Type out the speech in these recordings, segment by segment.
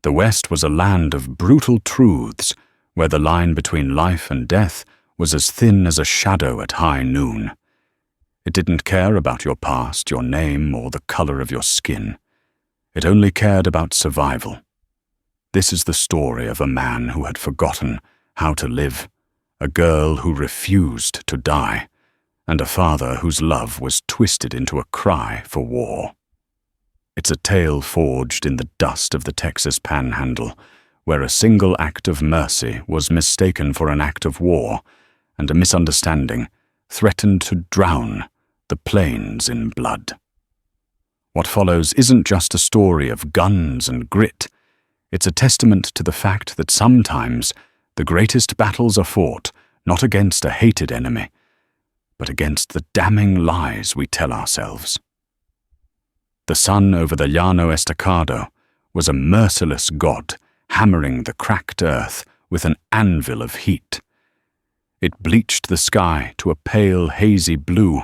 The West was a land of brutal truths, where the line between life and death was as thin as a shadow at high noon. It didn't care about your past, your name, or the color of your skin. It only cared about survival. This is the story of a man who had forgotten how to live, a girl who refused to die, and a father whose love was twisted into a cry for war. It's a tale forged in the dust of the Texas Panhandle, where a single act of mercy was mistaken for an act of war, and a misunderstanding threatened to drown the plains in blood. What follows isn't just a story of guns and grit. It's a testament to the fact that sometimes the greatest battles are fought not against a hated enemy, but against the damning lies we tell ourselves. The sun over the Llano Estacado was a merciless god hammering the cracked earth with an anvil of heat. It bleached the sky to a pale, hazy blue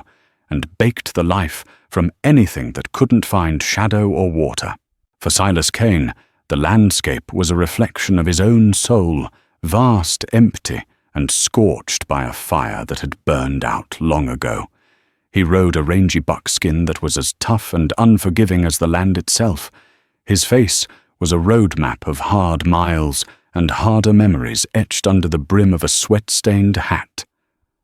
and baked the life from anything that couldn't find shadow or water. For Silas Kane, the landscape was a reflection of his own soul, vast, empty, and scorched by a fire that had burned out long ago. He rode a rangy buckskin that was as tough and unforgiving as the land itself. His face was a road map of hard miles and harder memories etched under the brim of a sweat-stained hat.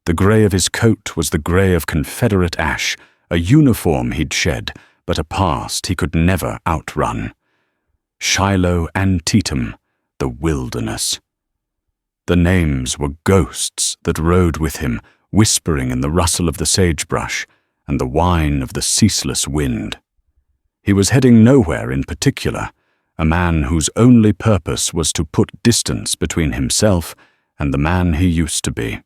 The grey of his coat was the grey of Confederate ash, a uniform he'd shed, but a past he could never outrun. Shiloh Antietam, the wilderness. The names were ghosts that rode with him, whispering in the rustle of the sagebrush and the whine of the ceaseless wind. He was heading nowhere in particular, a man whose only purpose was to put distance between himself and the man he used to be.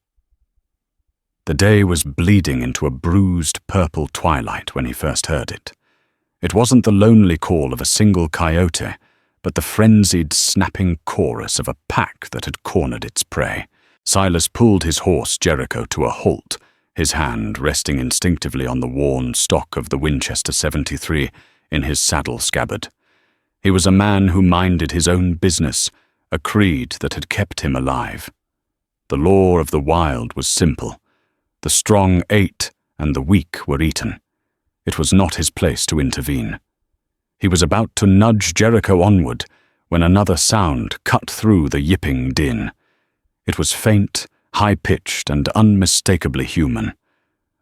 The day was bleeding into a bruised purple twilight when he first heard it. It wasn't the lonely call of a single coyote, but the frenzied, snapping chorus of a pack that had cornered its prey. Silas pulled his horse Jericho to a halt, his hand resting instinctively on the worn stock of the Winchester 73 in his saddle scabbard. He was a man who minded his own business, a creed that had kept him alive. The law of the wild was simple. The strong ate and the weak were eaten. It was not his place to intervene. He was about to nudge Jericho onward when another sound cut through the yipping din. It was faint, high-pitched, and unmistakably human.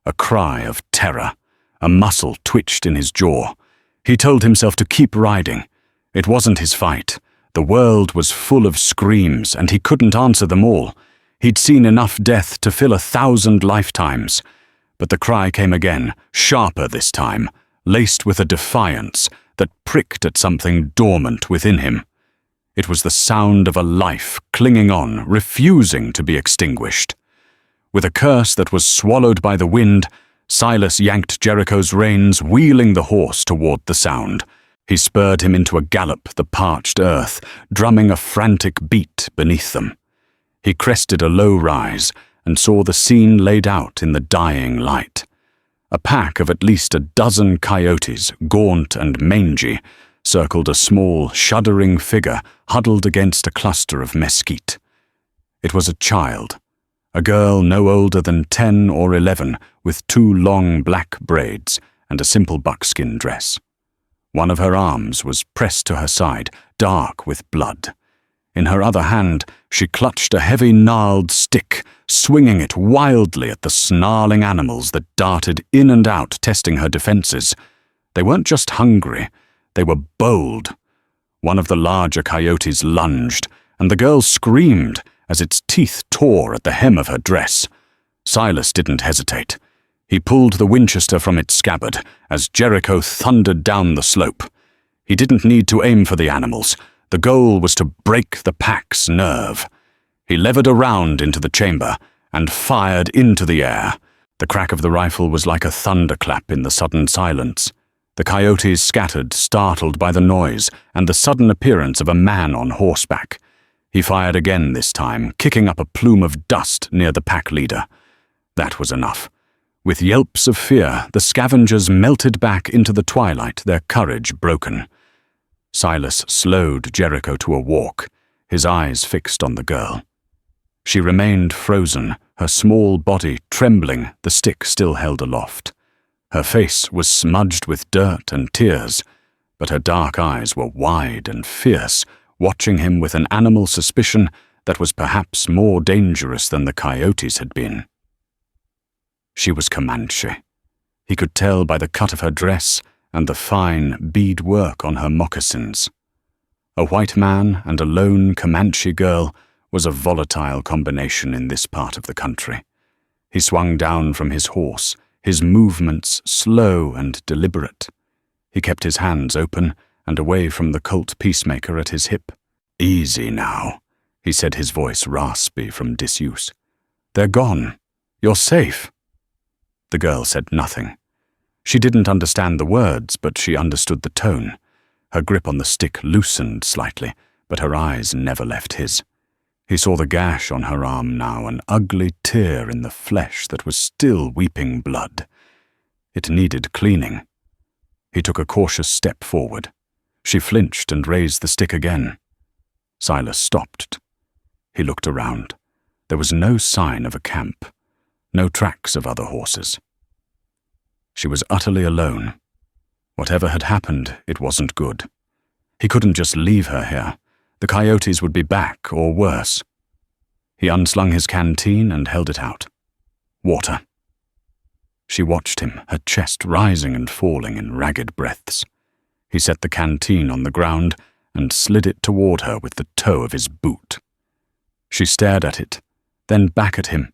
A cry of terror. A muscle twitched in his jaw. He told himself to keep riding. It wasn't his fight. The world was full of screams, and he couldn't answer them all. He'd seen enough death to fill 1,000 lifetimes. But the cry came again, sharper this time, laced with a defiance that pricked at something dormant within him. It was the sound of a life clinging on, refusing to be extinguished. With a curse that was swallowed by the wind, Silas yanked Jericho's reins, wheeling the horse toward the sound. He spurred him into a gallop, the parched earth, drumming a frantic beat beneath them. He crested a low rise and saw the scene laid out in the dying light. A pack of at least 12 coyotes, gaunt and mangy, circled a small, shuddering figure huddled against a cluster of mesquite. It was a child, a girl no older than 10 or 11, with 2 long black braids and a simple buckskin dress. One of her arms was pressed to her side, dark with blood. In her other hand, she clutched a heavy gnarled stick, swinging it wildly at the snarling animals that darted in and out, testing her defenses. They weren't just hungry, they were bold. One of the larger coyotes lunged, and the girl screamed as its teeth tore at the hem of her dress. Silas didn't hesitate. He pulled the Winchester from its scabbard as Jericho thundered down the slope. He didn't need to aim for the animals. The goal was to break the pack's nerve. He levered a round into the chamber and fired into the air. The crack of the rifle was like a thunderclap in the sudden silence. The coyotes scattered, startled by the noise and the sudden appearance of a man on horseback. He fired again this time, kicking up a plume of dust near the pack leader. That was enough. With yelps of fear, the scavengers melted back into the twilight, their courage broken. Silas slowed Jericho to a walk, his eyes fixed on the girl. She remained frozen, her small body trembling, the stick still held aloft. Her face was smudged with dirt and tears, but her dark eyes were wide and fierce, watching him with an animal suspicion that was perhaps more dangerous than the Coyotes had been. She was Comanche. He could tell by the cut of her dress and the fine beadwork on her moccasins. A white man and a lone Comanche girl was a volatile combination in this part of the country. He swung down from his horse, his movements slow and deliberate. He kept his hands open and away from the Colt peacemaker at his hip. "Easy now," he said, his voice raspy from disuse. "They're gone. You're safe." The girl said nothing. She didn't understand the words, but she understood the tone. Her grip on the stick loosened slightly, but her eyes never left his. He saw the gash on her arm now, an ugly tear in the flesh that was still weeping blood. It needed cleaning. He took a cautious step forward. She flinched and raised the stick again. Silas stopped. He looked around. There was no sign of a camp, no tracks of other horses. She was utterly alone. Whatever had happened, it wasn't good. He couldn't just leave her here. The Coyotes would be back, or worse. He unslung his canteen and held it out. Water. She watched him, her chest rising and falling in ragged breaths. He set the canteen on the ground and slid it toward her with the toe of his boot. She stared at it, then back at him.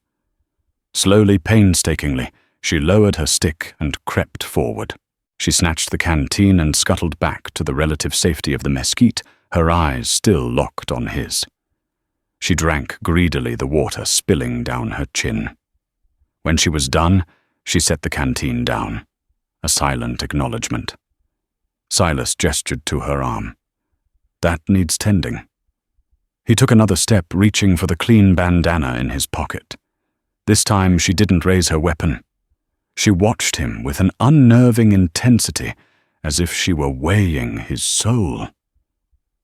Slowly, painstakingly, she lowered her stick and crept forward. She snatched the canteen and scuttled back to the relative safety of the mesquite, her eyes still locked on his. She drank greedily, the water spilling down her chin. When she was done, she set the canteen down, a silent acknowledgement. Silas gestured to her arm. "That needs tending." He took another step, reaching for the clean bandana in his pocket. This time she didn't raise her weapon. She watched him with an unnerving intensity, as if she were weighing his soul.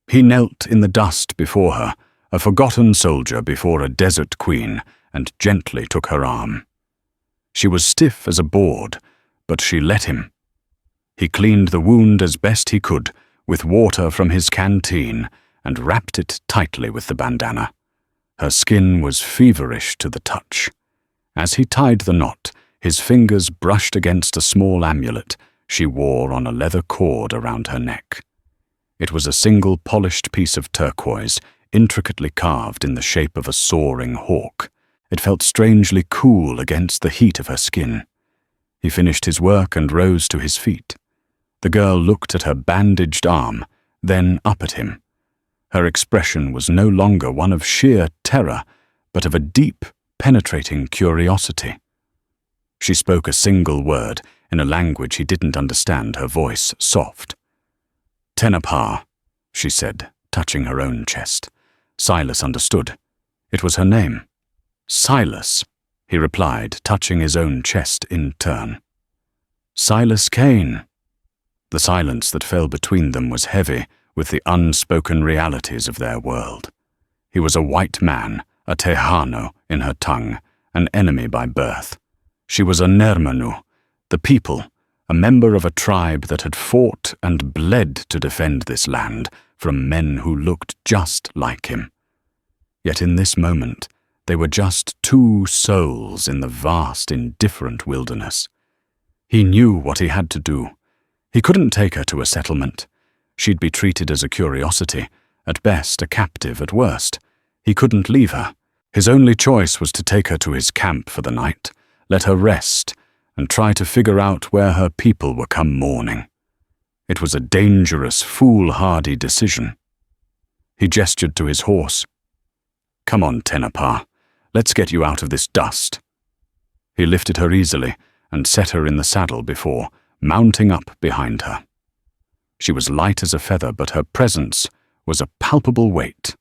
He knelt in the dust before her, a forgotten soldier before a desert queen, and gently took her arm. She was stiff as a board, but she let him. He cleaned the wound as best he could, with water from his canteen, and wrapped it tightly with the bandana. Her skin was feverish to the touch. As he tied the knot, his fingers brushed against a small amulet she wore on a leather cord around her neck. It was a single polished piece of turquoise, intricately carved in the shape of a soaring hawk. It felt strangely cool against the heat of her skin. He finished his work and rose to his feet. The girl looked at her bandaged arm, then up at him. Her expression was no longer one of sheer terror, but of a deep, penetrating curiosity. She spoke a single word, in a language he didn't understand, her voice soft. "Tenapah," she said, touching her own chest. Silas understood. It was her name. "Silas," he replied, touching his own chest in turn. "Silas Kane." The silence that fell between them was heavy with the unspoken realities of their world. He was a white man, a Tejano in her tongue, an enemy by birth. She was a Nermanu, the people, a member of a tribe that had fought and bled to defend this land from men who looked just like him. Yet in this moment, they were just two souls in the vast, indifferent wilderness. He knew what he had to do. He couldn't take her to a settlement. She'd be treated as a curiosity, at best a captive at worst. He couldn't leave her. His only choice was to take her to his camp for the night, let her rest, and try to figure out where her people were come morning. It was a dangerous, foolhardy decision. He gestured to his horse. "Come on, Tenapah. Let's get you out of this dust." He lifted her easily and set her in the saddle before, mounting up behind her. She was light as a feather, but her presence was a palpable weight.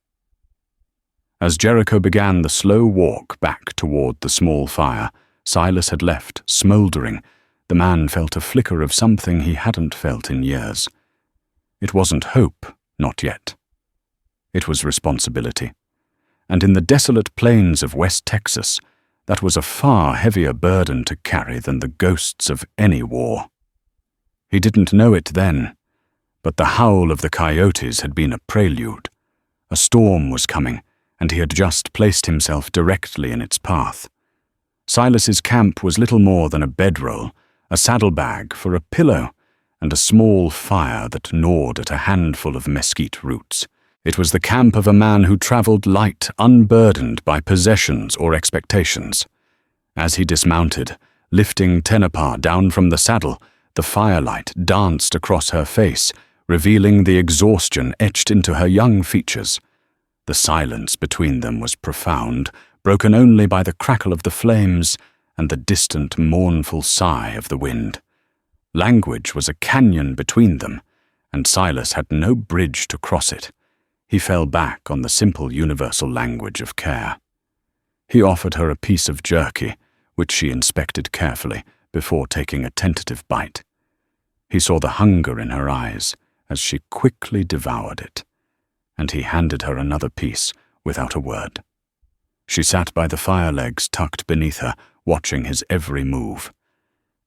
As Jericho began the slow walk back toward the small fire Silas had left smouldering, the man felt a flicker of something he hadn't felt in years. It wasn't hope, not yet. It was responsibility. And in the desolate plains of West Texas, that was a far heavier burden to carry than the ghosts of any war. He didn't know it then, but the howl of the coyotes had been a prelude. A storm was coming, and he had just placed himself directly in its path. Silas's camp was little more than a bedroll, a saddlebag for a pillow, and a small fire that gnawed at a handful of mesquite roots. It was the camp of a man who traveled light, unburdened by possessions or expectations. As he dismounted, lifting Tenepah down from the saddle, the firelight danced across her face, revealing the exhaustion etched into her young features. The silence between them was profound, broken only by the crackle of the flames and the distant, mournful sigh of the wind. Language was a canyon between them, and Silas had no bridge to cross it. He fell back on the simple universal language of care. He offered her a piece of jerky, which she inspected carefully before taking a tentative bite. He saw the hunger in her eyes as she quickly devoured it, and he handed her another piece without a word. She sat by the fire legs tucked beneath her, watching his every move.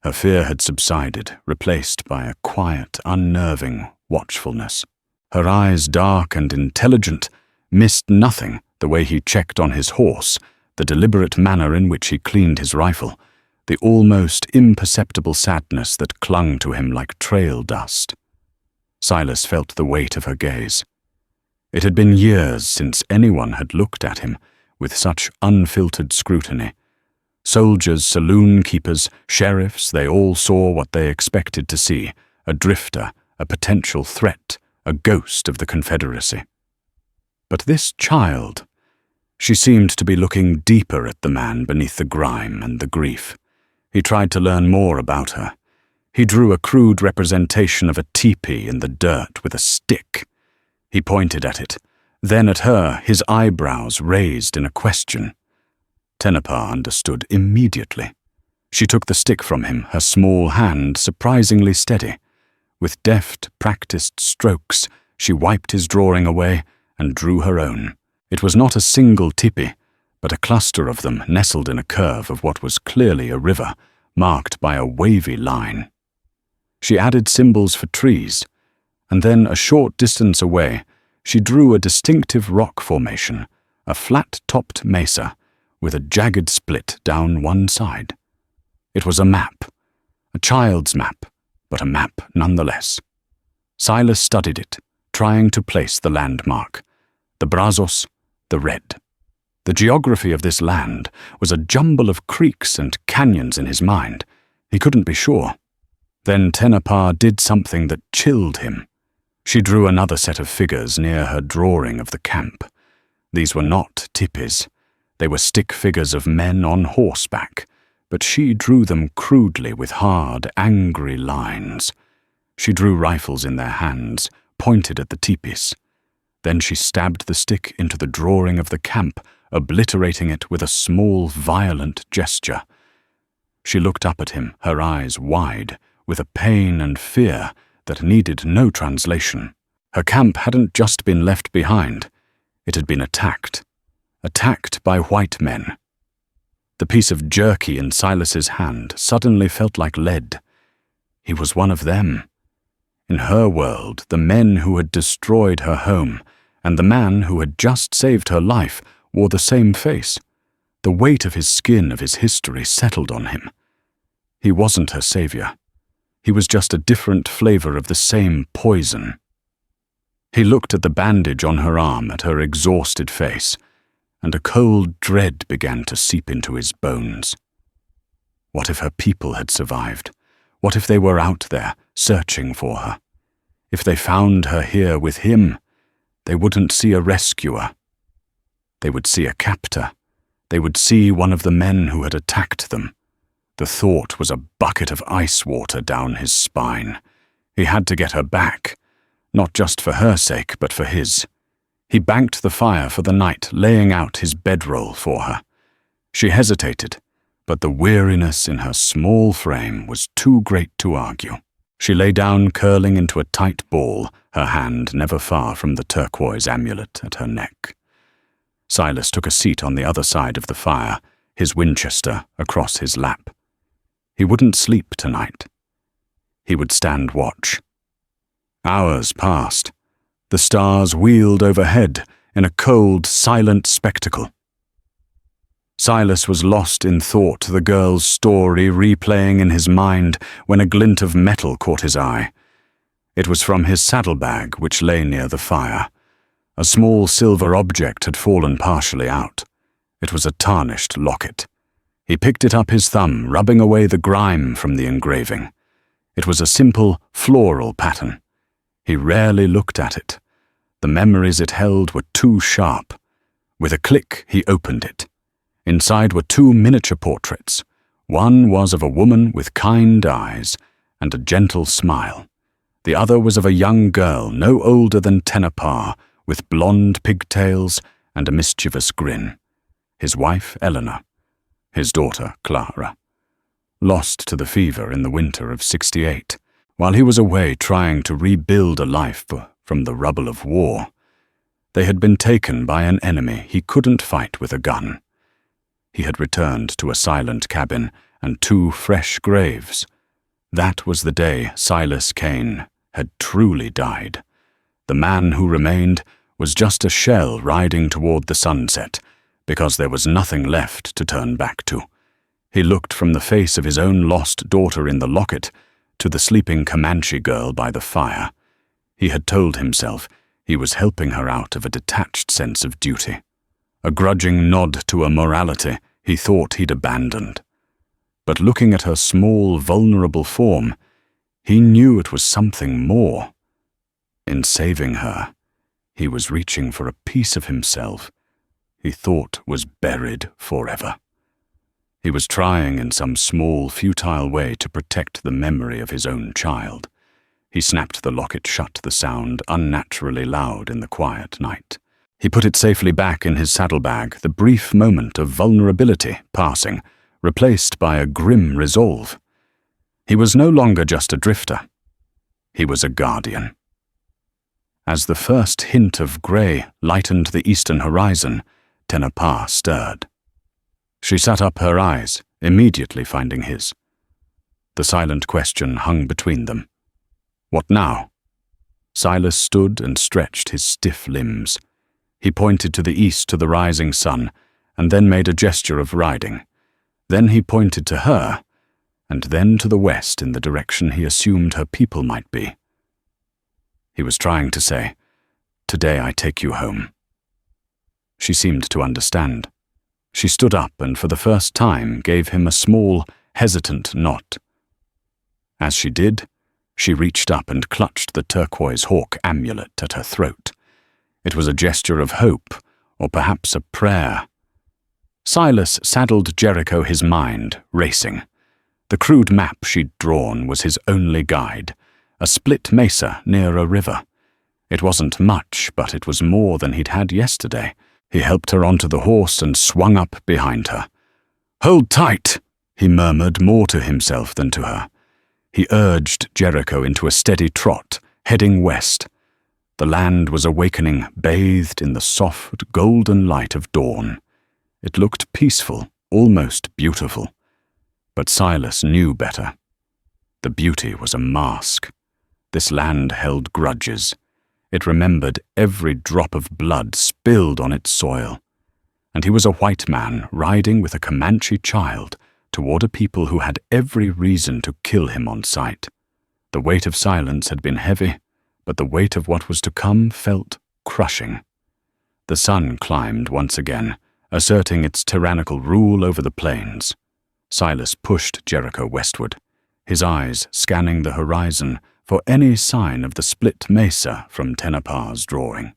Her fear had subsided, replaced by a quiet, unnerving watchfulness. Her eyes, dark and intelligent, missed nothing: the way he checked on his horse, the deliberate manner in which he cleaned his rifle, the almost imperceptible sadness that clung to him like trail dust. Silas felt the weight of her gaze. It had been years since anyone had looked at him with such unfiltered scrutiny. Soldiers, saloon keepers, sheriffs, they all saw what they expected to see: a drifter, a potential threat, a ghost of the Confederacy. But this child, she seemed to be looking deeper at the man beneath the grime and the grief. He tried to learn more about her. He drew a crude representation of a teepee in the dirt with a stick. He pointed at it, then at her, his eyebrows raised in a question. Tenepah understood immediately. She took the stick from him, her small hand surprisingly steady. With deft, practiced strokes, she wiped his drawing away and drew her own. It was not a single teepee, but a cluster of them nestled in a curve of what was clearly a river, marked by a wavy line. She added symbols for trees, and then a short distance away, she drew a distinctive rock formation, a flat-topped mesa, with a jagged split down one side. It was a map, a child's map, but a map nonetheless. Silas studied it, trying to place the landmark, the Brazos, the red. The geography of this land was a jumble of creeks and canyons in his mind. He couldn't be sure. Then Tenepah did something that chilled him. She drew another set of figures near her drawing of the camp. These were not teepees. They were stick figures of men on horseback, but she drew them crudely with hard, angry lines. She drew rifles in their hands, pointed at the teepees. Then she stabbed the stick into the drawing of the camp, obliterating it with a small, violent gesture. She looked up at him, her eyes wide, with a pain and fear that needed no translation. Her camp hadn't just been left behind. It had been attacked by white men. The piece of jerky in Silas's hand suddenly felt like lead. He was one of them. In her world, the men who had destroyed her home and the man who had just saved her life wore the same face. The weight of his skin, of his history, settled on him. He wasn't her savior. He was just a different flavor of the same poison. He looked at the bandage on her arm, at her exhausted face, and a cold dread began to seep into his bones. What if her people had survived? What if they were out there, searching for her? If they found her here with him, they wouldn't see a rescuer. They would see a captor. They would see one of the men who had attacked them. The thought was a bucket of ice water down his spine. He had to get her back, not just for her sake, but for his. He banked the fire for the night, laying out his bedroll for her. She hesitated, but the weariness in her small frame was too great to argue. She lay down, curling into a tight ball, her hand never far from the turquoise amulet at her neck. Silas took a seat on the other side of the fire, his Winchester across his lap. He wouldn't sleep tonight. He would stand watch. Hours passed. The stars wheeled overhead in a cold, silent spectacle. Silas was lost in thought, the girl's story replaying in his mind when a glint of metal caught his eye. It was from his saddlebag, which lay near the fire. A small silver object had fallen partially out. It was a tarnished locket. He picked it up his thumb, rubbing away the grime from the engraving. It was a simple, floral pattern. He rarely looked at it. The memories it held were too sharp. With a click, he opened it. Inside were two miniature portraits. One was of a woman with kind eyes and a gentle smile. The other was of a young girl no older than Tenapar, with blonde pigtails and a mischievous grin. His wife, Eleanor. His daughter, Clara. Lost to the fever in the winter of '68, while he was away trying to rebuild a life from the rubble of war. They had been taken by an enemy he couldn't fight with a gun. He had returned to a silent cabin and two fresh graves. That was the day Silas Kane had truly died. The man who remained was just a shell riding toward the sunset, because there was nothing left to turn back to. He looked from the face of his own lost daughter in the locket to the sleeping Comanche girl by the fire. He had told himself he was helping her out of a detached sense of duty. A grudging nod to a morality he thought he'd abandoned. But looking at her small, vulnerable form, he knew it was something more. In saving her, he was reaching for a piece of himself he thought was buried forever. He was trying in some small, futile way to protect the memory of his own child. He snapped the locket shut, the sound unnaturally loud in the quiet night. He put it safely back in his saddlebag, the brief moment of vulnerability passing, replaced by a grim resolve. He was no longer just a drifter. He was a guardian. As the first hint of grey lightened the eastern horizon, Tenapar stirred. She sat up, her eyes immediately finding his. The silent question hung between them. What now? Silas stood and stretched his stiff limbs. He pointed to the east to the rising sun, and then made a gesture of riding. Then he pointed to her, and then to the west in the direction he assumed her people might be. He was trying to say, "Today I take you home." She seemed to understand. She stood up and for the first time gave him a small, hesitant nod. As she did, she reached up and clutched the turquoise hawk amulet at her throat. It was a gesture of hope, or perhaps a prayer. Silas saddled Jericho, his mind racing. The crude map she'd drawn was his only guide, a split mesa near a river. It wasn't much, but it was more than he'd had yesterday. He helped her onto the horse and swung up behind her. "Hold tight," he murmured, more to himself than to her. He urged Jericho into a steady trot, heading west. The land was awakening, bathed in the soft, golden light of dawn. It looked peaceful, almost beautiful. But Silas knew better. The beauty was a mask. This land held grudges. It remembered every drop of blood spilled on its soil. And he was a white man riding with a Comanche child toward a people who had every reason to kill him on sight. The weight of silence had been heavy, but the weight of what was to come felt crushing. The sun climbed once again, asserting its tyrannical rule over the plains. Silas pushed Jericho westward, his eyes scanning the horizon for any sign of the split mesa from Tenapar's drawing.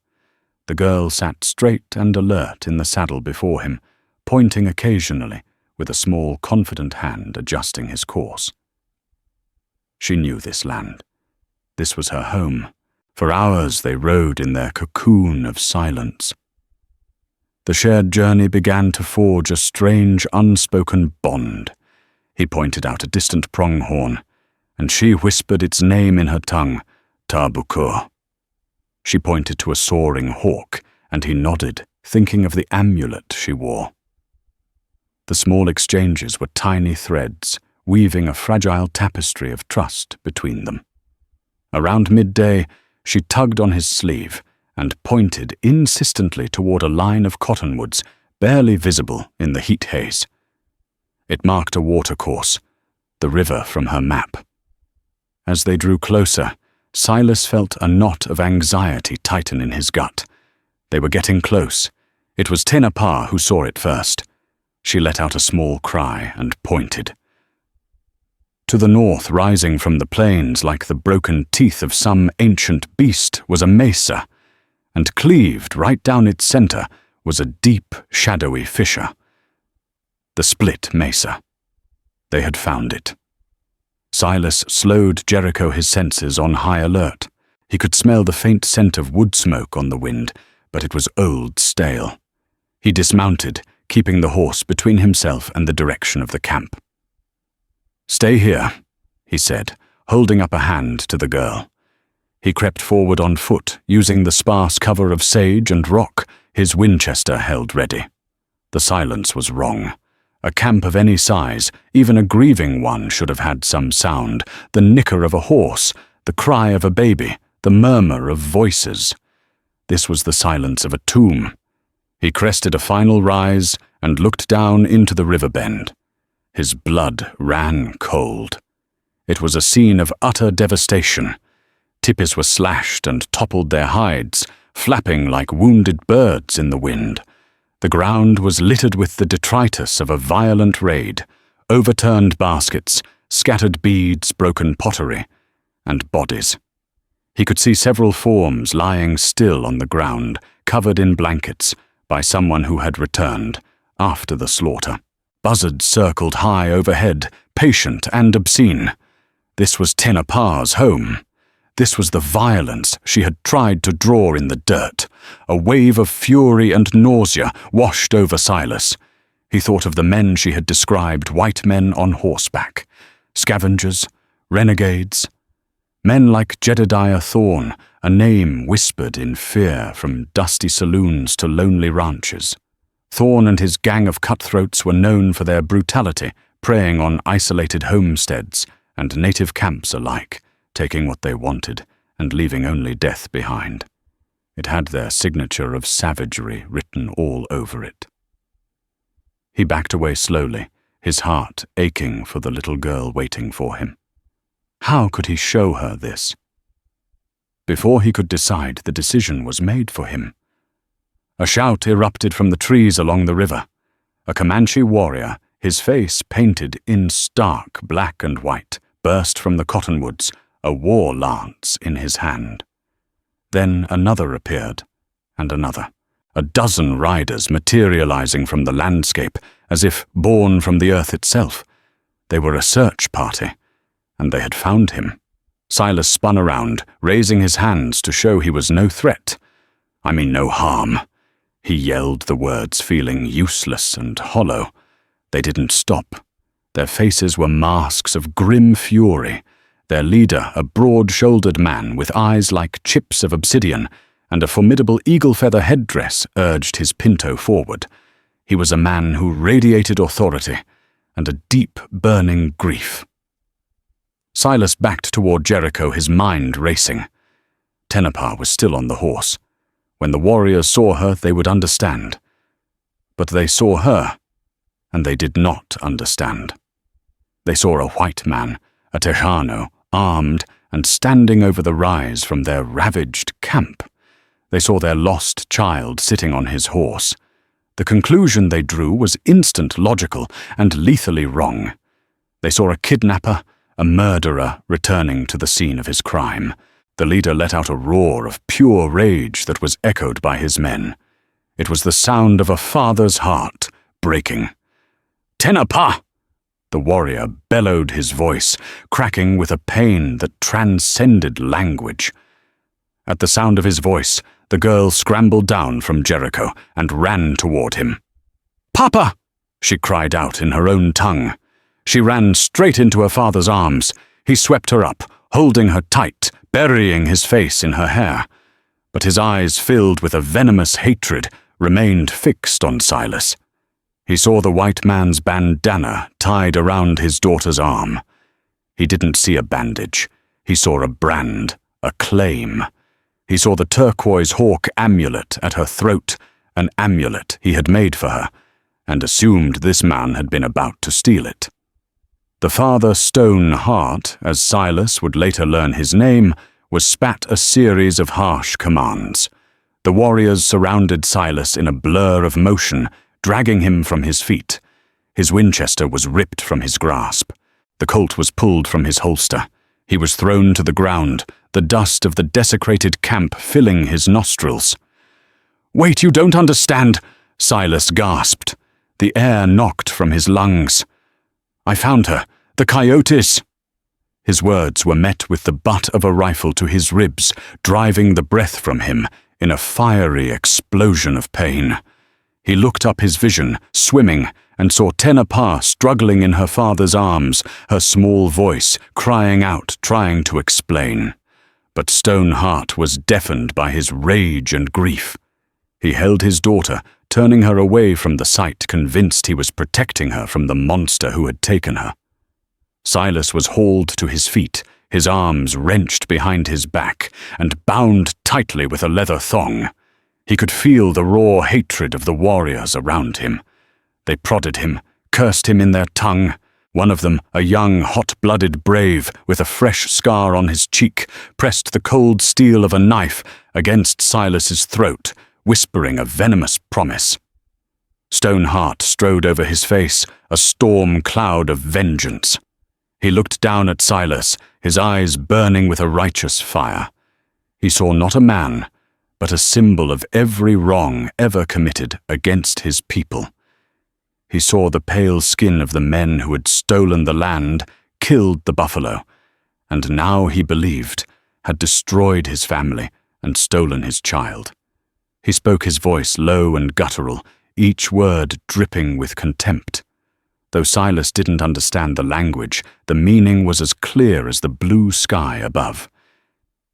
The girl sat straight and alert in the saddle before him, pointing occasionally, with a small, confident hand adjusting his course. She knew this land. This was her home. For hours they rode in their cocoon of silence. The shared journey began to forge a strange, unspoken bond. He pointed out a distant pronghorn. and she whispered its name in her tongue, Tabukur. She pointed to a soaring hawk, and he nodded, thinking of the amulet she wore. The small exchanges were tiny threads, weaving a fragile tapestry of trust between them. Around midday, she tugged on his sleeve and pointed insistently toward a line of cottonwoods barely visible in the heat haze. It marked a watercourse, the river from her map. As they drew closer, Silas felt a knot of anxiety tighten in his gut. They were getting close. It was Tenapa who saw it first. She let out a small cry and pointed. To the north, rising from the plains like the broken teeth of some ancient beast, was a mesa, and cleaved right down its center was a deep, shadowy fissure. The split mesa. They had found it. Silas slowed Jericho his senses on high alert. He could smell the faint scent of wood smoke on the wind, but it was old stale. He dismounted, keeping the horse between himself and the direction of the camp. "Stay here," he said, holding up a hand to the girl. He crept forward on foot, using the sparse cover of sage and rock his Winchester held ready. The silence was wrong. A camp of any size, even a grieving one, should have had some sound, the nicker of a horse, the cry of a baby, the murmur of voices. This was the silence of a tomb. He crested a final rise and looked down into the river bend. His blood ran cold. It was a scene of utter devastation. Tipis were slashed and toppled their hides, flapping like wounded birds in the wind. The ground was littered with the detritus of a violent raid, overturned baskets, scattered beads, broken pottery, and bodies. He could see several forms lying still on the ground, covered in blankets, by someone who had returned after the slaughter. Buzzards circled high overhead, patient and obscene. This was Tenapa's home. This was the violence she had tried to draw in the dirt. A wave of fury and nausea washed over Silas. He thought of the men she had described, white men on horseback, scavengers, renegades, men like Jedediah Thorne, a name whispered in fear from dusty saloons to lonely ranches. Thorne and his gang of cutthroats were known for their brutality, preying on isolated homesteads and native camps alike, taking what they wanted and leaving only death behind. It had their signature of savagery written all over it. He backed away slowly, his heart aching for the little girl waiting for him. How could he show her this? Before he could decide, the decision was made for him. A shout erupted from the trees along the river. A Comanche warrior, his face painted in stark black and white, burst from the cottonwoods, a war lance in his hand. Then another appeared, and another, a dozen riders materializing from the landscape as if born from the earth itself. They were a search party, and they had found him. Silas spun around, raising his hands to show he was no threat. "I mean no harm." He yelled the words, feeling useless and hollow. They didn't stop. Their faces were masks of grim fury. Their leader, a broad-shouldered man with eyes like chips of obsidian and a formidable eagle-feather headdress, urged his pinto forward. He was a man who radiated authority and a deep, burning grief. Silas backed toward Jericho, his mind racing. Tenapa was still on the horse. When the warriors saw her, they would understand. But they saw her, and they did not understand. They saw a white man, a Tejano, armed and standing over the rise from their ravaged camp. They saw their lost child sitting on his horse. The conclusion they drew was instant, logical, and lethally wrong. They saw a kidnapper, a murderer returning to the scene of his crime. The leader let out a roar of pure rage that was echoed by his men. It was the sound of a father's heart breaking. "Tenapa!" The warrior bellowed his voice, cracking with a pain that transcended language. At the sound of his voice, the girl scrambled down from Jericho and ran toward him. "Papa!" she cried out in her own tongue. She ran straight into her father's arms. He swept her up, holding her tight, burying his face in her hair. But his eyes, filled with a venomous hatred, remained fixed on Silas. He saw the white man's bandana tied around his daughter's arm. He didn't see a bandage. He saw a brand, a claim. He saw the turquoise hawk amulet at her throat, an amulet he had made for her, and assumed this man had been about to steal it. The father stone heart, as Silas would later learn his name, was spat a series of harsh commands. The warriors surrounded Silas in a blur of motion, dragging him from his feet. His Winchester was ripped from his grasp. The Colt was pulled from his holster. He was thrown to the ground, the dust of the desecrated camp filling his nostrils. "Wait, you don't understand," Silas gasped. The air knocked from his lungs. "I found her, the Coyotes." His words were met with the butt of a rifle to his ribs, driving the breath from him in a fiery explosion of pain. He looked up his vision, swimming, and saw Tenapa struggling in her father's arms, her small voice crying out, trying to explain. But Stoneheart was deafened by his rage and grief. He held his daughter, turning her away from the sight, convinced he was protecting her from the monster who had taken her. Silas was hauled to his feet, his arms wrenched behind his back, and bound tightly with a leather thong. He could feel the raw hatred of the warriors around him. They prodded him, cursed him in their tongue. One of them, a young, hot-blooded brave with a fresh scar on his cheek, pressed the cold steel of a knife against Silas's throat, whispering a venomous promise. Stoneheart strode over his face, a storm cloud of vengeance. He looked down at Silas, his eyes burning with a righteous fire. He saw not a man, but a symbol of every wrong ever committed against his people. He saw the pale skin of the men who had stolen the land, killed the buffalo, and now, he believed, had destroyed his family and stolen his child. He spoke his voice low and guttural, each word dripping with contempt. Though Silas didn't understand the language, the meaning was as clear as the blue sky above.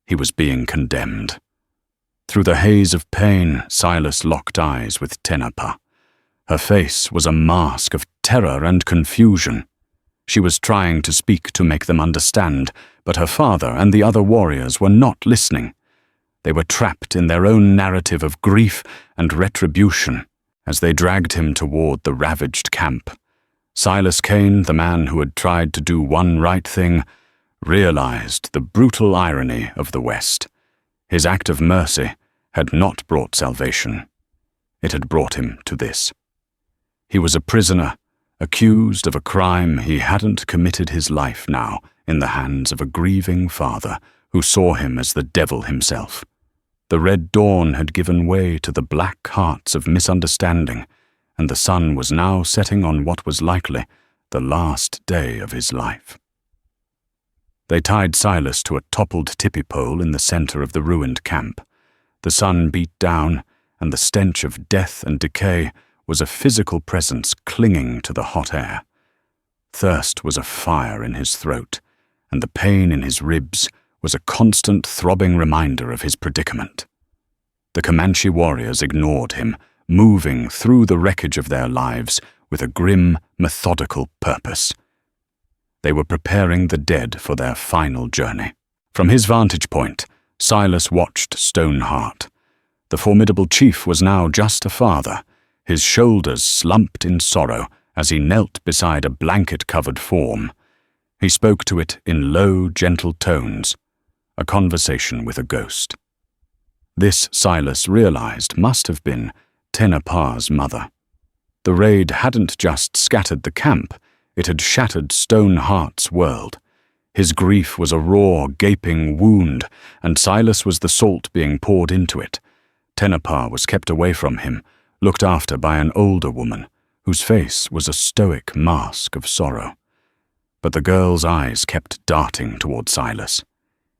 He was being condemned. Through the haze of pain, Silas locked eyes with Tenapa. Her face was a mask of terror and confusion. She was trying to speak to make them understand, but her father and the other warriors were not listening. They were trapped in their own narrative of grief and retribution as they dragged him toward the ravaged camp. Silas Kane, the man who had tried to do one right thing, realized the brutal irony of the West. His act of mercy had not brought salvation. It had brought him to this. He was a prisoner, accused of a crime he hadn't committed his life now in the hands of a grieving father who saw him as the devil himself. The red dawn had given way to the black hearts of misunderstanding, and the sun was now setting on what was likely the last day of his life. They tied Silas to a toppled tippy pole in the center of the ruined camp. The sun beat down, and the stench of death and decay was a physical presence clinging to the hot air. Thirst was a fire in his throat, and the pain in his ribs was a constant throbbing reminder of his predicament. The Comanche warriors ignored him, moving through the wreckage of their lives with a grim, methodical purpose. They were preparing the dead for their final journey. From his vantage point, Silas watched Stoneheart. The formidable chief was now just a father, his shoulders slumped in sorrow as he knelt beside a blanket-covered form. He spoke to it in low, gentle tones, a conversation with a ghost. This, Silas realized, must have been Tenapa's mother. The raid hadn't just scattered the camp, it had shattered Stoneheart's world. His grief was a raw, gaping wound, and Silas was the salt being poured into it. Tenapa was kept away from him, looked after by an older woman, whose face was a stoic mask of sorrow. But the girl's eyes kept darting toward Silas.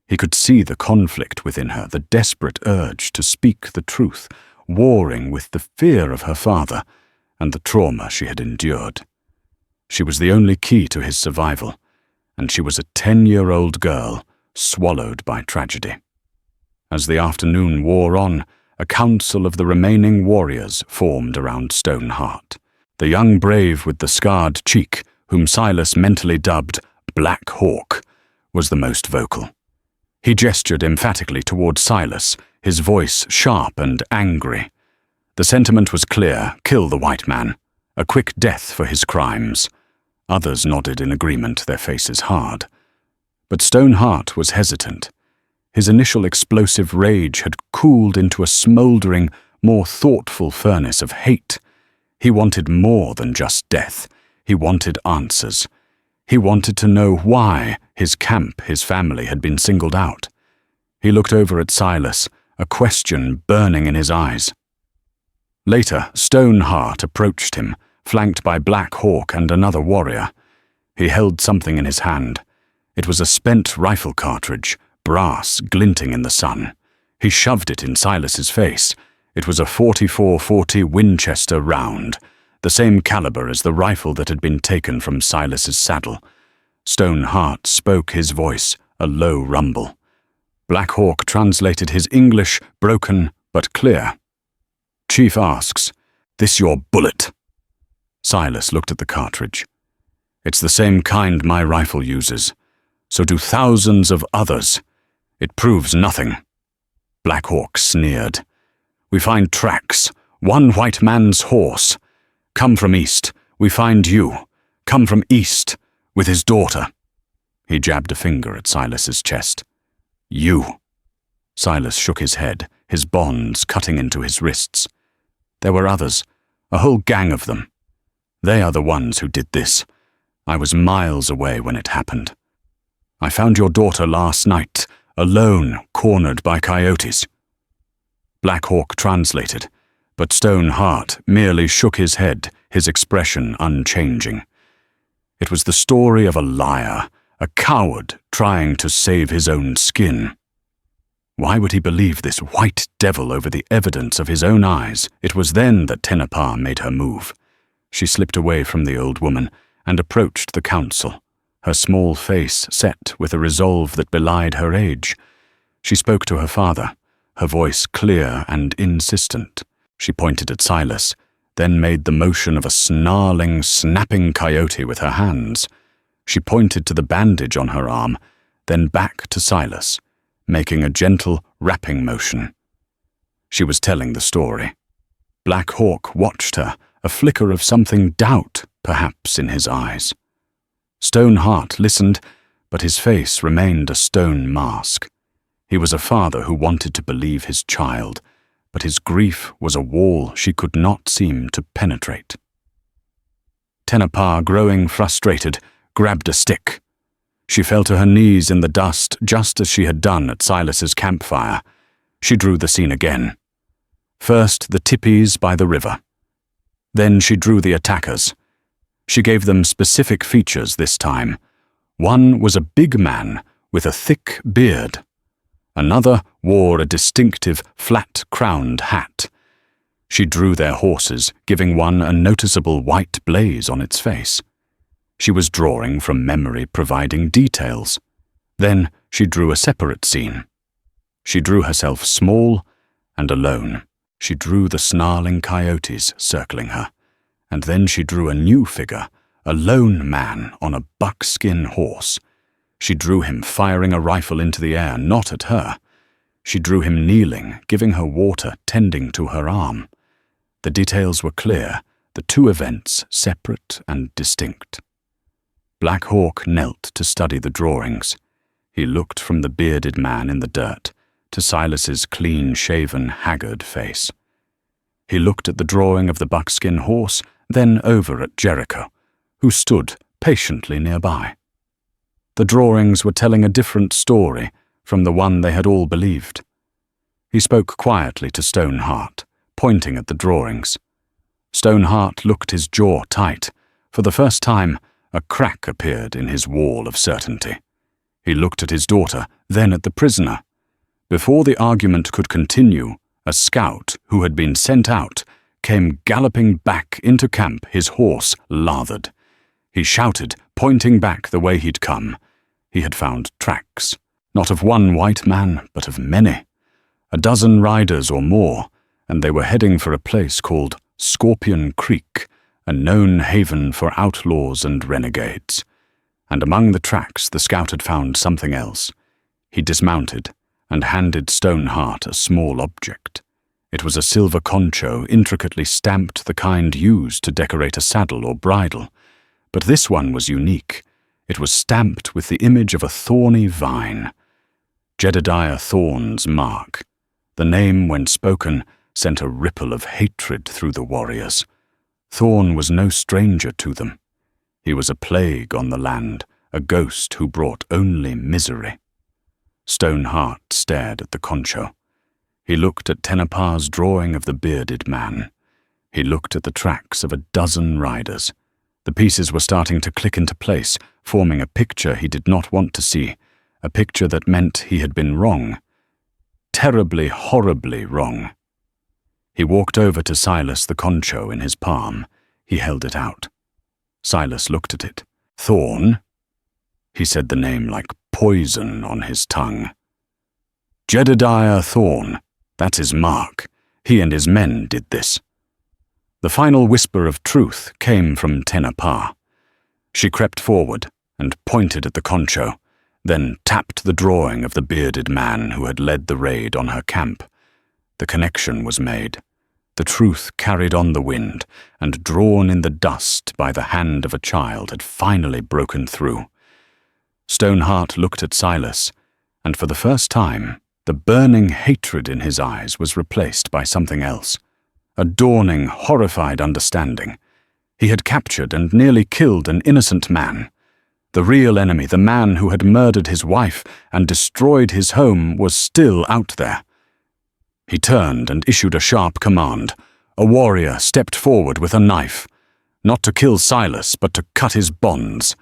He could see the conflict within her, the desperate urge to speak the truth, warring with the fear of her father and the trauma she had endured. She was the only key to his survival, and she was a 10-year-old girl swallowed by tragedy. As the afternoon wore on, a council of the remaining warriors formed around Stoneheart. The young brave with the scarred cheek, whom Silas mentally dubbed Black Hawk, was the most vocal. He gestured emphatically toward Silas, his voice sharp and angry. The sentiment was clear: kill the white man. A quick death for his crimes. Others nodded in agreement, their faces hard. But Stoneheart was hesitant. His initial explosive rage had cooled into a smouldering, more thoughtful furnace of hate. He wanted more than just death. He wanted answers. He wanted to know why his camp, his family, had been singled out. He looked over at Silas, a question burning in his eyes. Later, Stoneheart approached him, flanked by Black Hawk and another warrior. He held something in his hand. It was a spent rifle cartridge, brass glinting in the sun. He shoved it in Silas's face. It was a .44-40 Winchester round, the same caliber as the rifle that had been taken from Silas's saddle. Stoneheart spoke, his voice a low rumble. Black Hawk translated his English, broken but clear. "Chief asks, this your bullet?" Silas looked at the cartridge. "It's the same kind my rifle uses. So do thousands of others. It proves nothing." Black Hawk sneered. "We find tracks. One white man's horse. Come from east. We find you. Come from east. With his daughter." He jabbed a finger at Silas's chest. "You." Silas shook his head, his bonds cutting into his wrists. "There were others, a whole gang of them. They are the ones who did this. I was miles away when it happened. I found your daughter last night, alone, cornered by coyotes." Black Hawk translated, but Stoneheart merely shook his head, his expression unchanging. It was the story of a liar, a coward trying to save his own skin. Why would he believe this white devil over the evidence of his own eyes? It was then that Tenapah made her move. She slipped away from the old woman and approached the council, her small face set with a resolve that belied her age. She spoke to her father, her voice clear and insistent. She pointed at Silas, then made the motion of a snarling, snapping coyote with her hands. She pointed to the bandage on her arm, then back to Silas, making a gentle rapping motion. She was telling the story. Black Hawk watched her, a flicker of something doubt, perhaps, in his eyes. Stoneheart listened, but his face remained a stone mask. He was a father who wanted to believe his child, but his grief was a wall she could not seem to penetrate. Tenapah, growing frustrated, grabbed a stick. She fell to her knees in the dust just as she had done at Silas's campfire. She drew the scene again. First the tippies by the river. Then she drew the attackers. She gave them specific features this time. One was a big man with a thick beard. Another wore a distinctive, flat-crowned hat. She drew their horses, giving one a noticeable white blaze on its face. She was drawing from memory, providing details. Then she drew a separate scene. She drew herself small and alone. She drew the snarling coyotes circling her. And then she drew a new figure, a lone man on a buckskin horse. She drew him firing a rifle into the air, not at her. She drew him kneeling, giving her water, tending to her arm. The details were clear, the two events separate and distinct. Black Hawk knelt to study the drawings. He looked from the bearded man in the dirt to Silas's clean-shaven, haggard face. He looked at the drawing of the buckskin horse, then over at Jericho, who stood patiently nearby. The drawings were telling a different story from the one they had all believed. He spoke quietly to Stoneheart, pointing at the drawings. Stoneheart looked his jaw tight. For the first time, a crack appeared in his wall of certainty. He looked at his daughter, then at the prisoner. Before the argument could continue, a scout who had been sent out came galloping back into camp, his horse lathered. He shouted, pointing back the way he'd come, he had found tracks, not of one white man, but of many. A dozen riders or more, and they were heading for a place called Scorpion Creek, a known haven for outlaws and renegades. And among the tracks the scout had found something else. He dismounted and handed Stoneheart a small object. It was a silver concho intricately stamped, the kind used to decorate a saddle or bridle. But this one was unique. It was stamped with the image of a thorny vine. Jedediah Thorn's mark. The name, when spoken, sent a ripple of hatred through the warriors. Thorn was no stranger to them. He was a plague on the land, a ghost who brought only misery. Stoneheart stared at the concho. He looked at Tenapa's drawing of the bearded man. He looked at the tracks of a dozen riders. The pieces were starting to click into place, forming a picture he did not want to see, a picture that meant he had been wrong. Terribly, horribly wrong. He walked over to Silas, the concho in his palm. He held it out. Silas looked at it. Thorn? He said the name like poison on his tongue. Jedediah Thorn. That's his mark. He and his men did this. The final whisper of truth came from Tenapa. She crept forward and pointed at the concho, then tapped the drawing of the bearded man who had led the raid on her camp. The connection was made. The truth carried on the wind, and drawn in the dust by the hand of a child had finally broken through. Stoneheart looked at Silas, and for the first time, the burning hatred in his eyes was replaced by something else. A dawning, horrified understanding. He had captured and nearly killed an innocent man. The real enemy, the man who had murdered his wife and destroyed his home, was still out there. He turned and issued a sharp command. A warrior stepped forward with a knife, not to kill Silas, but to cut his bonds.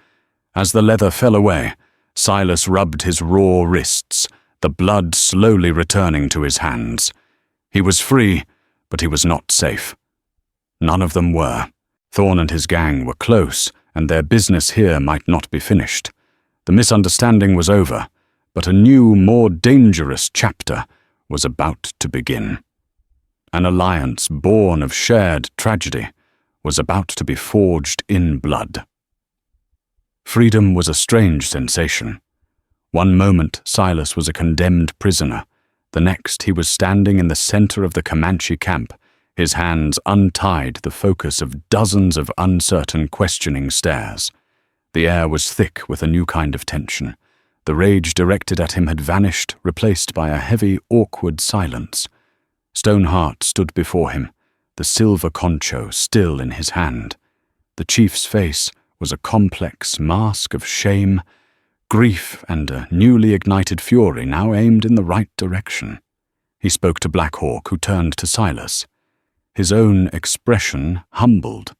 As the leather fell away, Silas rubbed his raw wrists, the blood slowly returning to his hands. He was free, but he was not safe. None of them were. Thorn and his gang were close, and their business here might not be finished. The misunderstanding was over, but a new, more dangerous chapter was about to begin. An alliance born of shared tragedy was about to be forged in blood. Freedom was a strange sensation. One moment Silas was a condemned prisoner. The next he was standing in the center of the Comanche camp, his hands untied, the focus of dozens of uncertain, questioning stares. The air was thick with a new kind of tension. The rage directed at him had vanished, replaced by a heavy, awkward silence. Stoneheart stood before him, the silver concho still in his hand. The chief's face was a complex mask of shame, grief, and a newly ignited fury now aimed in the right direction. He spoke to Black Hawk, who turned to Silas. His own expression humbled.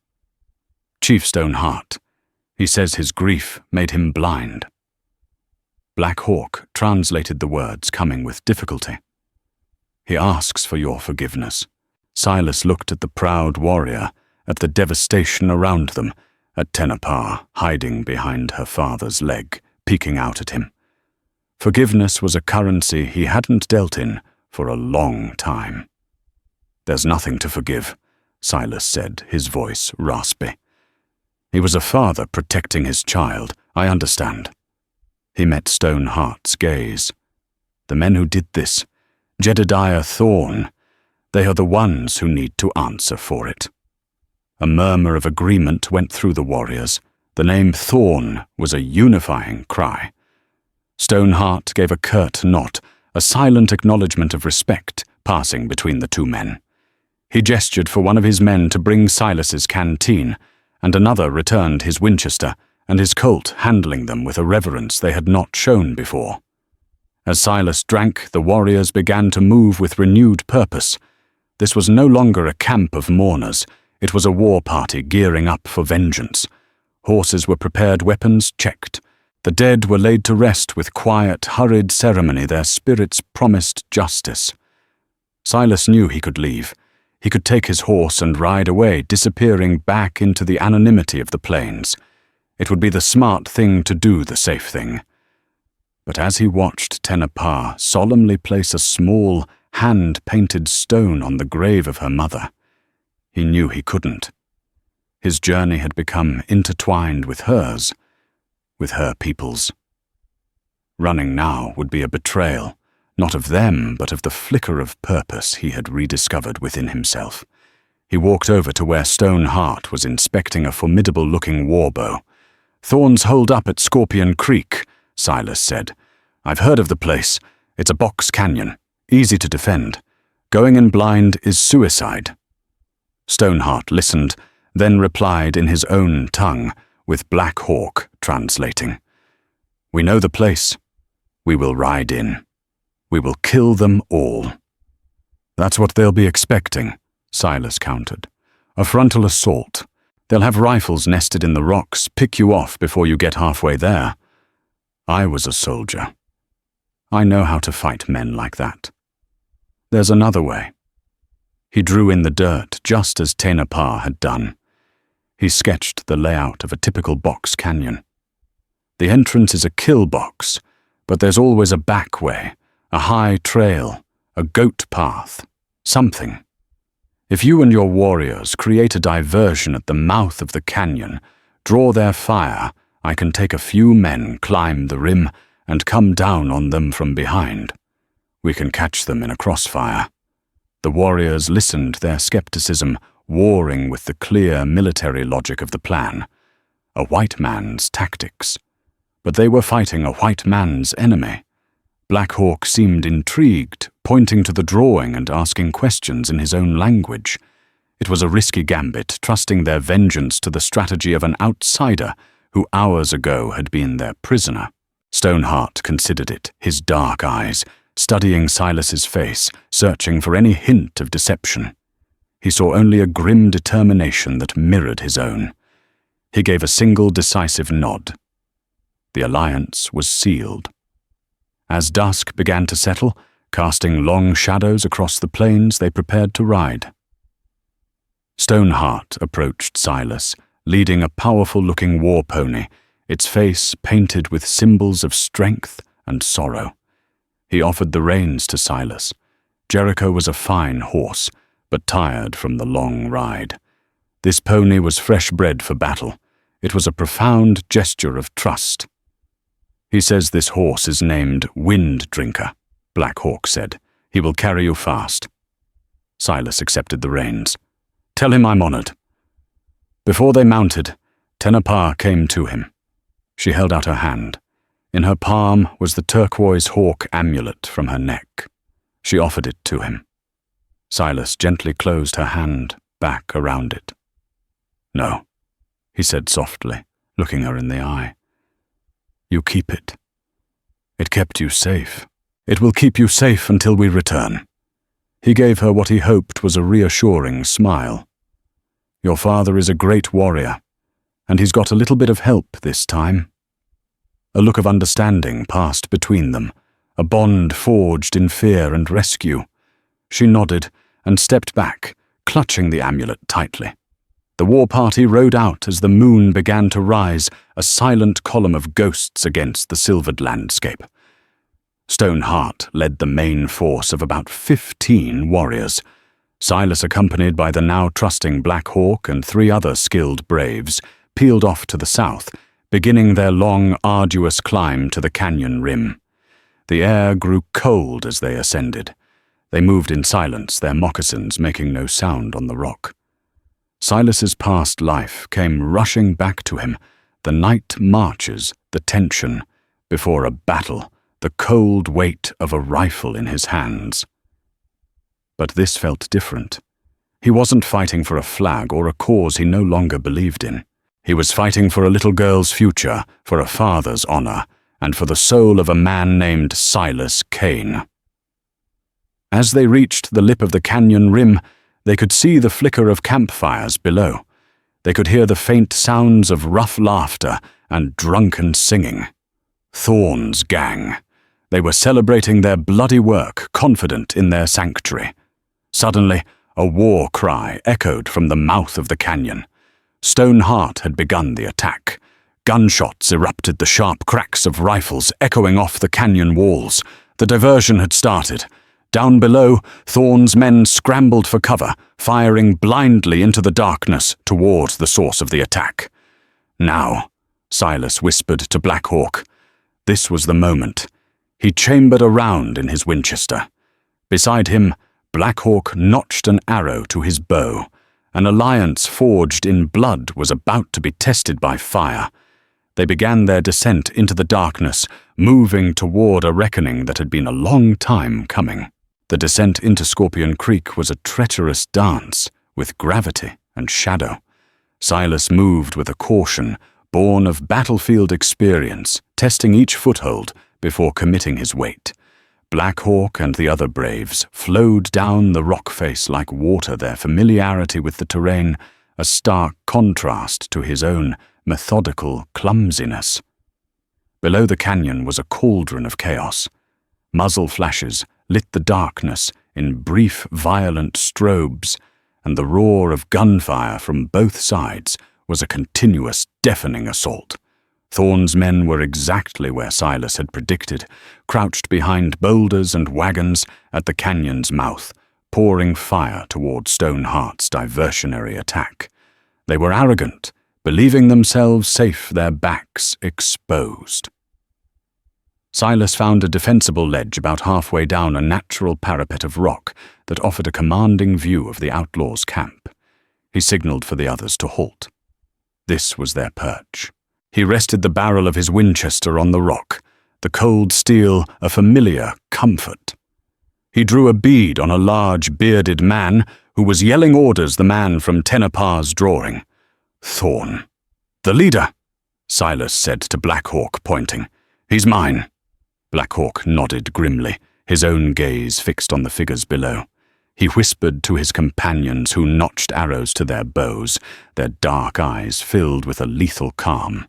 Chief Stoneheart, he says his grief made him blind. Black Hawk translated the words, coming with difficulty. He asks for your forgiveness. Silas looked at the proud warrior, at the devastation around them, at Tenapa hiding behind her father's leg, peeking out at him. Forgiveness was a currency he hadn't dealt in for a long time. There's nothing to forgive, Silas said, his voice raspy. He was a father protecting his child, I understand. He met Stoneheart's gaze. The men who did this, Jedediah Thorn, they are the ones who need to answer for it. A murmur of agreement went through the warriors. The name Thorn was a unifying cry. Stoneheart gave a curt nod, a silent acknowledgement of respect passing between the two men. He gestured for one of his men to bring Silas's canteen, and another returned his Winchester, and his Colt, handling them with a reverence they had not shown before. As Silas drank, the warriors began to move with renewed purpose. This was no longer a camp of mourners. It was a war party gearing up for vengeance. Horses were prepared, weapons checked. The dead were laid to rest with quiet, hurried ceremony. Their spirits promised justice. Silas knew he could leave. He could take his horse and ride away, disappearing back into the anonymity of the plains. It would be the smart thing to do, the safe thing. But as he watched Tenapah solemnly place a small, hand-painted stone on the grave of her mother, he knew he couldn't. His journey had become intertwined with hers, with her people's. Running now would be a betrayal, not of them, but of the flicker of purpose he had rediscovered within himself. He walked over to where Stoneheart was inspecting a formidable-looking warbow. "Thorns hold up at Scorpion Creek," Silas said. "I've heard of the place. It's a box canyon, easy to defend. Going in blind is suicide." Stoneheart listened, then replied in his own tongue, with Black Hawk translating. "We know the place. We will ride in. We will kill them all." "That's what they'll be expecting," Silas countered. "A frontal assault. They'll have rifles nested in the rocks, pick you off before you get halfway there. I was a soldier. I know how to fight men like that. There's another way." He drew in the dirt just as Tenapah had done. He sketched the layout of a typical box canyon. The entrance is a kill box, but there's always a back way, a high trail, a goat path, something. If you and your warriors create a diversion at the mouth of the canyon, draw their fire, I can take a few men, climb the rim, and come down on them from behind. We can catch them in a crossfire. The warriors listened, their skepticism warring with the clear military logic of the plan. A white man's tactics. But they were fighting a white man's enemy. Black Hawk seemed intrigued, pointing to the drawing and asking questions in his own language. It was a risky gambit, trusting their vengeance to the strategy of an outsider who hours ago had been their prisoner. Stoneheart considered it, his dark eyes, studying Silas's face, searching for any hint of deception. He saw only a grim determination that mirrored his own. He gave a single decisive nod. The alliance was sealed. As dusk began to settle, casting long shadows across the plains, they prepared to ride. Stoneheart approached Silas, leading a powerful-looking war pony, its face painted with symbols of strength and sorrow. He offered the reins to Silas. Jericho was a fine horse, but tired from the long ride. This pony was fresh bred for battle. It was a profound gesture of trust. "He says this horse is named Wind Drinker," Black Hawk said. "He will carry you fast." Silas accepted the reins. "Tell him I'm honored." Before they mounted, Tenapah came to him. She held out her hand. In her palm was the turquoise hawk amulet from her neck. She offered it to him. Silas gently closed her hand back around it. "No," he said softly, looking her in the eye. "You keep it. It kept you safe. It will keep you safe until we return." He gave her what he hoped was a reassuring smile. "Your father is a great warrior, and he's got a little bit of help this time." A look of understanding passed between them, a bond forged in fear and rescue. She nodded and stepped back, clutching the amulet tightly. The war party rode out as the moon began to rise, a silent column of ghosts against the silvered landscape. Stoneheart led the main force of about 15 warriors. Silas, accompanied by the now trusting Black Hawk and 3 other skilled braves, peeled off to the south, beginning their long, arduous climb to the canyon rim. The air grew cold as they ascended. They moved in silence, their moccasins making no sound on the rock. Silas's past life came rushing back to him, the night marches, the tension, before a battle, the cold weight of a rifle in his hands. But this felt different. He wasn't fighting for a flag or a cause he no longer believed in. He was fighting for a little girl's future, for a father's honor, and for the soul of a man named Silas Kane. As they reached the lip of the canyon rim, they could see the flicker of campfires below. They could hear the faint sounds of rough laughter and drunken singing. Thorn's gang. They were celebrating their bloody work, confident in their sanctuary. Suddenly, a war cry echoed from the mouth of the canyon. Stoneheart had begun the attack. Gunshots erupted, the sharp cracks of rifles echoing off the canyon walls. The diversion had started. Down below, Thorn's men scrambled for cover, firing blindly into the darkness toward the source of the attack. "Now," Silas whispered to Black Hawk. This was the moment. He chambered a round in his Winchester. Beside him, Black Hawk notched an arrow to his bow. An alliance forged in blood was about to be tested by fire. They began their descent into the darkness, moving toward a reckoning that had been a long time coming. The descent into Scorpion Creek was a treacherous dance with gravity and shadow. Silas moved with a caution born of battlefield experience, testing each foothold before committing his weight. Black Hawk and the other braves flowed down the rock face like water, their familiarity with the terrain a stark contrast to his own methodical clumsiness. Below the canyon was a cauldron of chaos. Muzzle flashes lit the darkness in brief, violent strobes, and the roar of gunfire from both sides was a continuous, deafening assault. Thorn's men were exactly where Silas had predicted, crouched behind boulders and wagons at the canyon's mouth, pouring fire toward Stoneheart's diversionary attack. They were arrogant, believing themselves safe, their backs exposed. Silas found a defensible ledge about halfway down a natural parapet of rock that offered a commanding view of the outlaws' camp. He signaled for the others to halt. This was their perch. He rested the barrel of his Winchester on the rock, the cold steel a familiar comfort. He drew a bead on a large, bearded man who was yelling orders, the man from Tenapa's drawing. "Thorn." "The leader," Silas said to Black Hawk, pointing. "He's mine." Black Hawk nodded grimly, his own gaze fixed on the figures below. He whispered to his companions who notched arrows to their bows, their dark eyes filled with a lethal calm.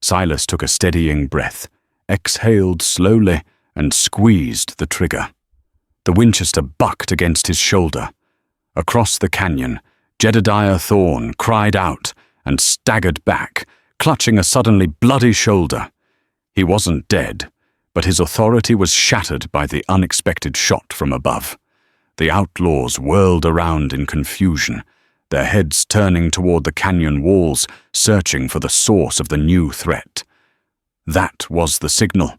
Silas took a steadying breath, exhaled slowly, and squeezed the trigger. The Winchester bucked against his shoulder. Across the canyon, Jedediah Thorn cried out and staggered back, clutching a suddenly bloody shoulder. He wasn't dead, but his authority was shattered by the unexpected shot from above. The outlaws whirled around in confusion, their heads turning toward the canyon walls, searching for the source of the new threat. That was the signal.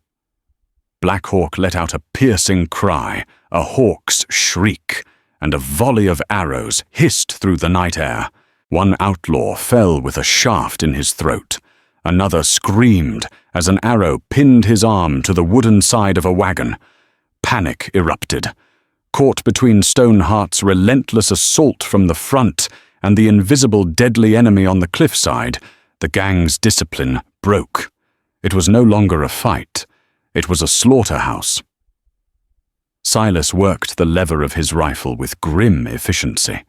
Black Hawk let out a piercing cry, a hawk's shriek, and a volley of arrows hissed through the night air. One outlaw fell with a shaft in his throat. Another screamed as an arrow pinned his arm to the wooden side of a wagon. Panic erupted. Caught between Stoneheart's relentless assault from the front and the invisible deadly enemy on the cliffside, the gang's discipline broke. It was no longer a fight. It was a slaughterhouse. Silas worked the lever of his rifle with grim efficiency.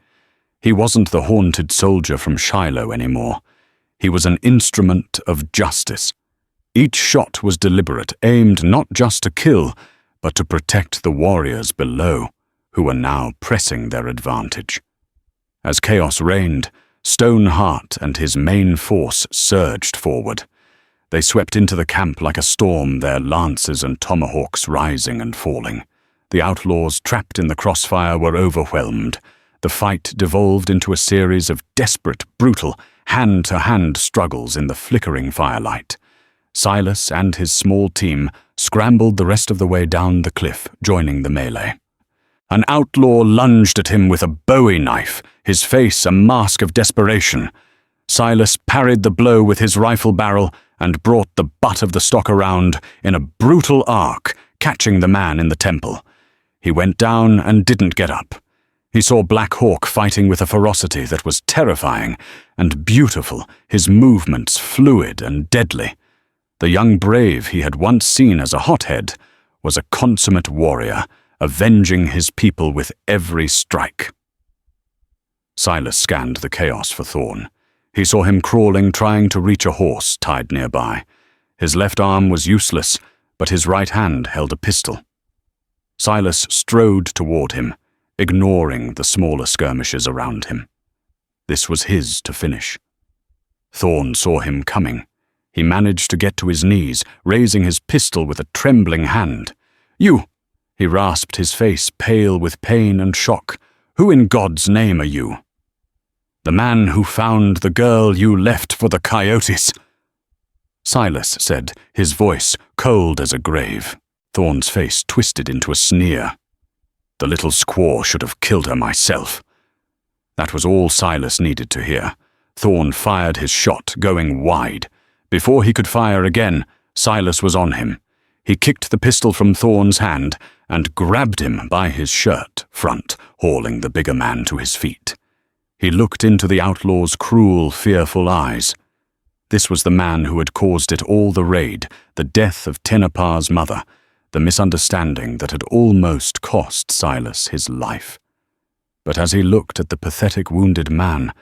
He wasn't the haunted soldier from Shiloh anymore. He was an instrument of justice. Each shot was deliberate, aimed not just to kill, but to protect the warriors below, who were now pressing their advantage. As chaos reigned, Stoneheart and his main force surged forward. They swept into the camp like a storm, their lances and tomahawks rising and falling. The outlaws trapped in the crossfire were overwhelmed. The fight devolved into a series of desperate, brutal, hand-to-hand struggles in the flickering firelight. Silas and his small team scrambled the rest of the way down the cliff, joining the melee. An outlaw lunged at him with a bowie knife, his face a mask of desperation. Silas parried the blow with his rifle barrel and brought the butt of the stock around in a brutal arc, catching the man in the temple. He went down and didn't get up. He saw Black Hawk fighting with a ferocity that was terrifying and beautiful, his movements fluid and deadly. The young brave he had once seen as a hothead was a consummate warrior, avenging his people with every strike. Silas scanned the chaos for Thorn. He saw him crawling, trying to reach a horse tied nearby. His left arm was useless, but his right hand held a pistol. Silas strode toward him, ignoring the smaller skirmishes around him. This was his to finish. Thorn saw him coming. He managed to get to his knees, raising his pistol with a trembling hand. "You!" He rasped, his face pale with pain and shock. "Who in God's name are you?" "The man who found the girl you left for the Coyotes," Silas said, his voice cold as a grave. Thorn's face twisted into a sneer. "The little squaw should have killed her myself." That was all Silas needed to hear. Thorn fired his shot, going wide. Before he could fire again, Silas was on him. He kicked the pistol from Thorn's hand and grabbed him by his shirt front, hauling the bigger man to his feet. He looked into the outlaw's cruel, fearful eyes. This was the man who had caused it all, the raid, the death of Tenapa's mother, the misunderstanding that had almost cost Silas his life. But as he looked at the pathetic wounded man,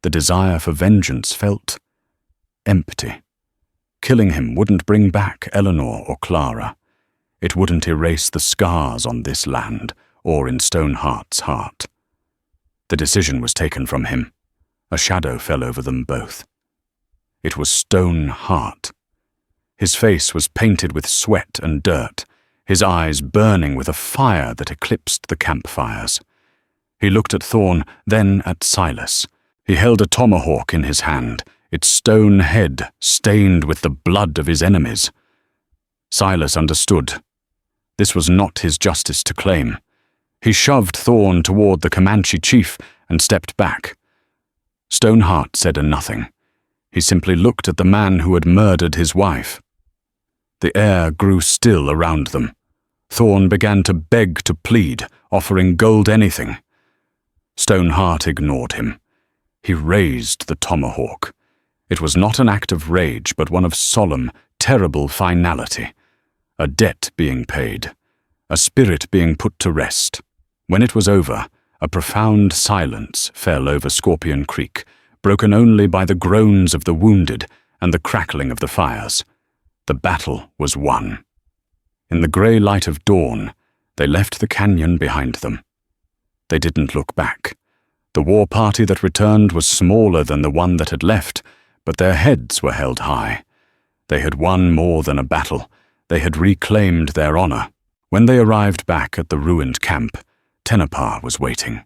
the desire for vengeance felt empty. Killing him wouldn't bring back Eleanor or Clara. It wouldn't erase the scars on this land or in Stoneheart's heart. The decision was taken from him. A shadow fell over them both. It was Stoneheart. His face was painted with sweat and dirt, his eyes burning with a fire that eclipsed the campfires. He looked at Thorn, then at Silas. He held a tomahawk in his hand, its stone head stained with the blood of his enemies. Silas understood. This was not his justice to claim. He shoved Thorn toward the Comanche chief and stepped back. Stoneheart said nothing. He simply looked at the man who had murdered his wife. The air grew still around them. Thorn began to beg, to plead, offering gold anything. Stoneheart ignored him. He raised the tomahawk. It was not an act of rage, but one of solemn, terrible finality. A debt being paid. A spirit being put to rest. When it was over, a profound silence fell over Scorpion Creek, broken only by the groans of the wounded and the crackling of the fires. The battle was won. In the grey light of dawn, they left the canyon behind them. They didn't look back. The war party that returned was smaller than the one that had left, but their heads were held high. They had won more than a battle. They had reclaimed their honor. When they arrived back at the ruined camp, Tenapa was waiting.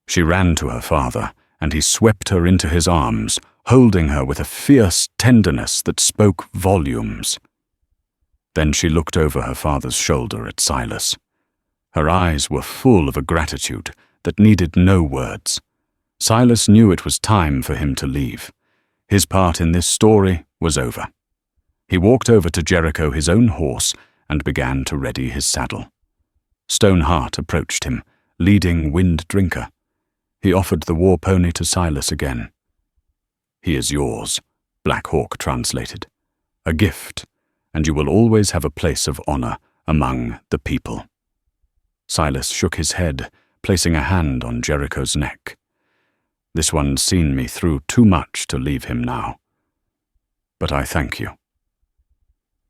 She ran to her father, and he swept her into his arms, holding her with a fierce tenderness that spoke volumes. Then she looked over her father's shoulder at Silas. Her eyes were full of a gratitude that needed no words. Silas knew it was time for him to leave. His part in this story was over. He walked over to Jericho, his own horse, and began to ready his saddle. Stoneheart approached him, leading Wind Drinker. He offered the war pony to Silas again. "He is yours," Black Hawk translated. "A gift, and you will always have a place of honor among the people." Silas shook his head, placing a hand on Jericho's neck. "This one's seen me through too much to leave him now. But I thank you."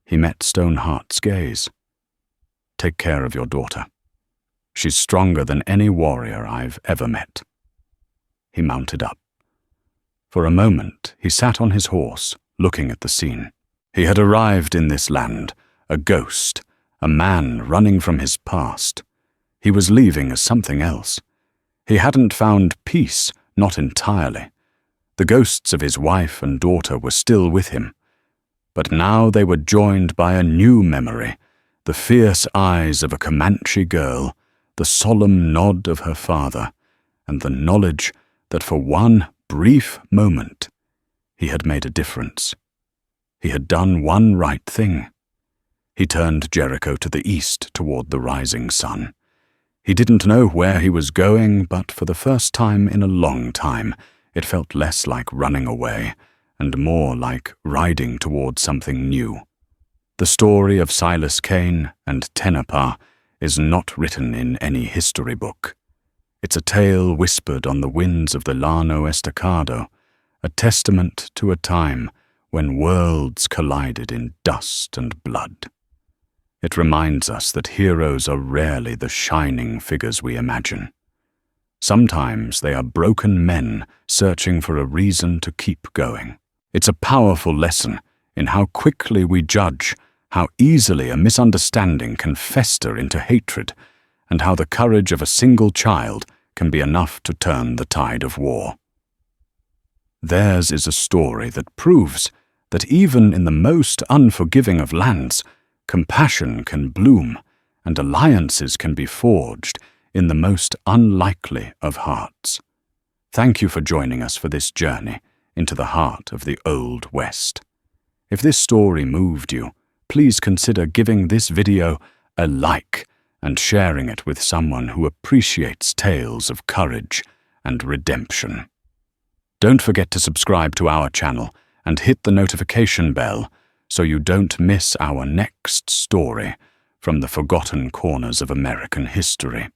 He met Stoneheart's gaze. "Take care of your daughter. She's stronger than any warrior I've ever met." He mounted up. For a moment, he sat on his horse, looking at the scene. He had arrived in this land, a ghost, a man running from his past. He was leaving as something else. He hadn't found peace, not entirely. The ghosts of his wife and daughter were still with him. But now they were joined by a new memory, the fierce eyes of a Comanche girl, the solemn nod of her father, and the knowledge that for one brief moment he had made a difference. He had done one right thing. He turned Jericho to the east toward the rising sun. He didn't know where he was going, but for the first time in a long time, it felt less like running away and more like riding toward something new. The story of Silas Kane and Tenapa is not written in any history book. It's a tale whispered on the winds of the Llano Estacado, a testament to a time when worlds collided in dust and blood. It reminds us that heroes are rarely the shining figures we imagine. Sometimes they are broken men searching for a reason to keep going. It's a powerful lesson in how quickly we judge, how easily a misunderstanding can fester into hatred, and how the courage of a single child can be enough to turn the tide of war. Theirs is a story that proves that even in the most unforgiving of lands, compassion can bloom and alliances can be forged in the most unlikely of hearts. Thank you for joining us for this journey into the heart of the Old West. If this story moved you, please consider giving this video a like and sharing it with someone who appreciates tales of courage and redemption. Don't forget to subscribe to our channel and hit the notification bell so you don't miss our next story from the forgotten corners of American history.